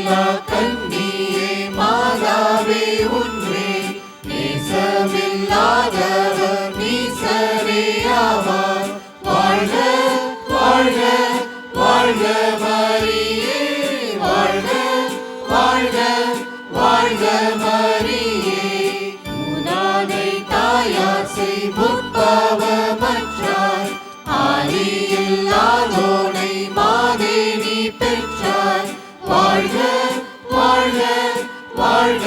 மாசில்லா கன்னியே மாதாவே உன்னை நேசமில்லாதவர் நீசரேயாவார். வாழ்க வாழ்க வாழ்க மரியே, வாழ்க வாழ்க வாழ்க மரியே. மூதாதை தாயார் செய் முற்பவமற்றாய், ஆதியில்லாதோனை மாதேவி பெற்றாய். வாழ்க வாழ்க வாழ்க